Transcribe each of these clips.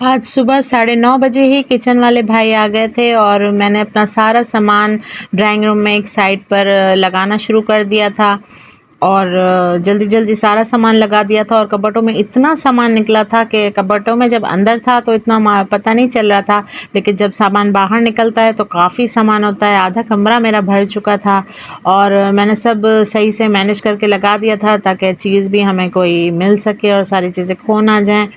आज सुबह 9:30 बजे ही किचन वाले भाई आ गए थे और मैंने अपना सारा सामान ड्राइंग रूम में एक साइड पर लगाना शुरू कर दिया था और जल्दी जल्दी सारा सामान लगा दिया था। और कबर्टों में इतना सामान निकला था कि कबर्टों में जब अंदर था तो इतना पता नहीं चल रहा था, लेकिन जब सामान बाहर निकलता है तो काफ़ी सामान होता है। आधा कमरा मेरा भर चुका था और मैंने सब सही से मैनेज करके लगा दिया था ताकि चीज़ भी हमें कोई मिल सके और सारी चीज़ें खो ना जाएँ।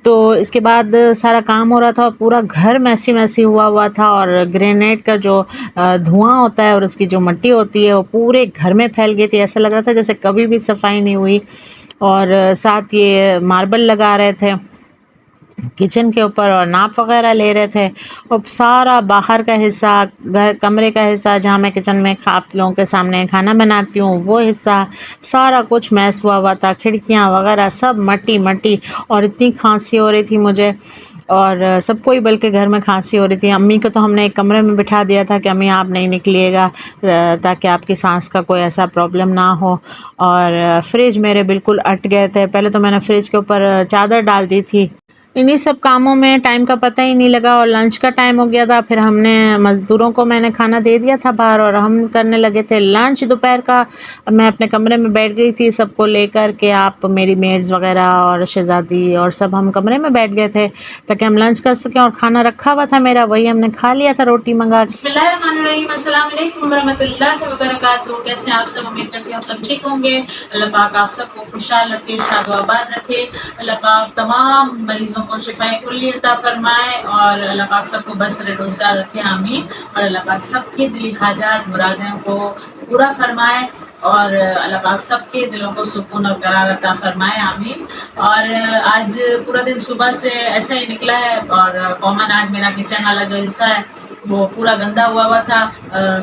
तो इसके बाद सारा काम हो रहा था और पूरा घर मैसी-मैसी हुआ था और ग्रेनेड का जो धुआँ होता है और उसकी जो मिट्टी होती है वो पूरे घर में फैल गई थी। ऐसा लग रहा था जैसे कभी भी सफाई नहीं हुई। और साथ ये मार्बल लगा रहे थे किचन के ऊपर और नाप वगैरह ले रहे थे और सारा बाहर का हिस्सा, घर कमरे का हिस्सा जहाँ मैं किचन में आप लोगों के सामने खाना बनाती हूँ वो हिस्सा, सारा कुछ मैस हुआ था। खिड़कियाँ वगैरह सब मट्टी मट्टी और इतनी खांसी हो रही थी मुझे और सबको ही बल्कि घर में खांसी हो रही थी। अम्मी को तो हमने एक कमरे में बिठा दिया था कि अम्मी आप नहीं निकलिएगा ताकि आपकी सांस का कोई ऐसा प्रॉब्लम ना हो। और फ्रिज मेरे बिल्कुल अट गए थे। पहले तो मैंने फ्रिज के ऊपर चादर डाल दी थी। इन्हीं सब कामों में टाइम का पता ही नहीं लगा और लंच का टाइम हो गया था। फिर हमने मज़दूरों को मैंने खाना दे दिया था बाहर और हम करने लगे थे लंच दोपहर का। मैं अपने कमरे में बैठ गई थी सबको लेकर के, आप मेरी मेड्स वगैरह और शहज़ादी और सब हम कमरे में बैठ गए थे ताकि हम लंच कर सकें। और खाना रखा हुआ था मेरा, वही हमने खा लिया था रोटी मंगा के। बिस्मिल्लाहिर्रहमानिर्रहीम, अस्सलाम वालेकुम रहमतुल्लाहि व बरकातहू। कैसे आप सब? उम्मीद करती हूँ आप सब ठीक होंगे। अल्लाह पाक आप सबको खुशहाल रखे, शादोआबाद रखे। अल्लाह पाक तमाम मरीजों को शिफाए कुल्ली अता फरमाए और अल्लाह पाक सबको बरसरे रोजगार रखे, आमीन। और अल्लाह पाक सबके दिली हाजात मुरादों को पूरा फरमाए और अल्लाह पाक सबके दिलों को सुकून और करार अता फरमाए, आमीन। और आज पूरा दिन सुबह से ऐसा ही निकला है और कॉमन आज मेरा किचन वाला जो हिस्सा है वो पूरा गंदा हुआ था।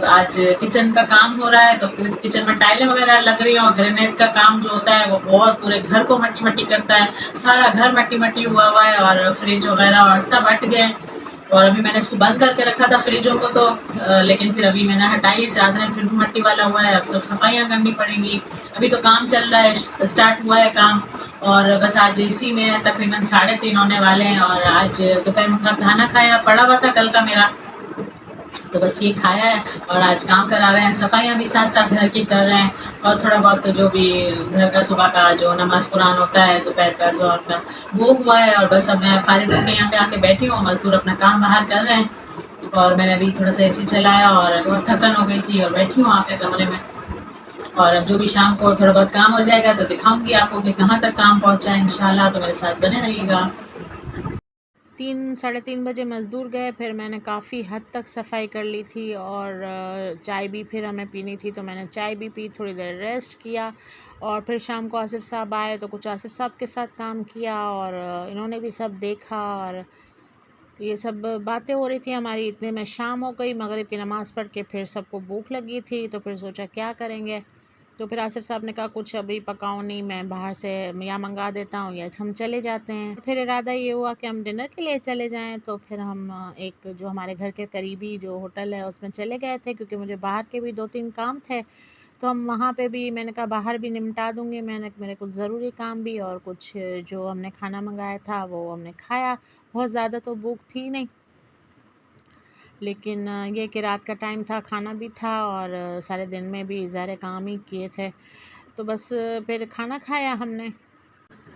आज किचन का काम हो रहा है तो किचन में टाइलें वगैरह लग रही हैं और ग्रेनेड का काम जो होता है वो बहुत पूरे घर को मट्टी मट्टी करता है। सारा घर मट्टी मट्टी हुआ है और फ्रिज वगैरह और सब हट गए। और अभी मैंने इसको बंद करके रखा था फ्रिजों को तो लेकिन फिर अभी मैंने हटाई है चादरें, फिर भी मट्टी वाला हुआ है। अब सब सफाइयाँ करनी पड़ेंगी। अभी तो काम चल रहा है, स्टार्ट हुआ है काम और बस आज इसी में तकरीबन 3:30 होने वाले हैं। और आज दोपहर में खाना खाया पड़ा हुआ था कल का मेरा, तो बस ये खाया है और आज काम करा रहे हैं। सफाइयाँ भी साथ साथ घर की कर रहे हैं और थोड़ा बहुत तो जो भी घर का सुबह का जो नमाज कुरान होता है दोपहर का ज़ोहर का वो हुआ है। और बस अब मैं फारिग होकर यहाँ पे आके बैठी हूँ, मज़दूर अपना काम बाहर कर रहे हैं और मैंने अभी थोड़ा सा एसी चलाया और बहुत थकन हो गई थी और बैठी हूँ आके कमरे में। और अब जो भी शाम को थोड़ा बहुत काम हो जाएगा तो दिखाऊंगी आपको कि कहाँ तक काम पहुँचा है इंशाल्लाह, तो मेरे साथ बने रहिएगा। 3 साढ़े 3 बजे मज़दूर गए, फिर मैंने काफ़ी हद तक सफाई कर ली थी और चाय भी फिर हमें पीनी थी तो मैंने चाय भी पी, थोड़ी देर रेस्ट किया। और फिर शाम को आसिफ साहब आए तो कुछ आसिफ साहब के साथ काम किया और इन्होंने भी सब देखा और ये सब बातें हो रही थी हमारी। इतने में शाम हो गई, मगरिब की नमाज़ पढ़ के फिर सबको भूख लगी थी तो फिर सोचा क्या करेंगे। तो फिर आसिफ साहब ने कहा कुछ अभी पकाओ नहीं, मैं बाहर से या मंगा देता हूँ या हम चले जाते हैं। फिर इरादा ये हुआ कि हम डिनर के लिए चले जाएं। तो फिर हम एक जो हमारे घर के करीबी जो होटल है उसमें चले गए थे क्योंकि मुझे बाहर के भी 2-3 काम थे। तो हम वहाँ पे भी, मैंने कहा बाहर भी निपटा दूँगी, मेरे कुछ ज़रूरी काम भी और कुछ जो हमने खाना मंगाया था वो हमने खाया। बहुत ज़्यादा तो भूख थी नहीं, लेकिन ये कि रात का टाइम था, खाना भी था और सारे दिन में भी ज़ाहिर काम ही किए थे। तो बस फिर खाना खाया हमने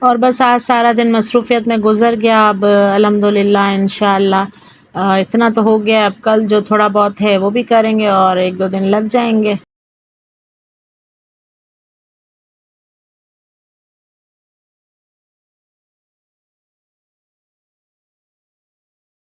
और बस आज सारा दिन मसरूफ़ियत में गुज़र गया। अब अल्हम्दुलिल्लाह इंशाअल्लाह इतना तो हो गया। अब कल जो थोड़ा बहुत है वो भी करेंगे और 1-2 दिन लग जाएंगे।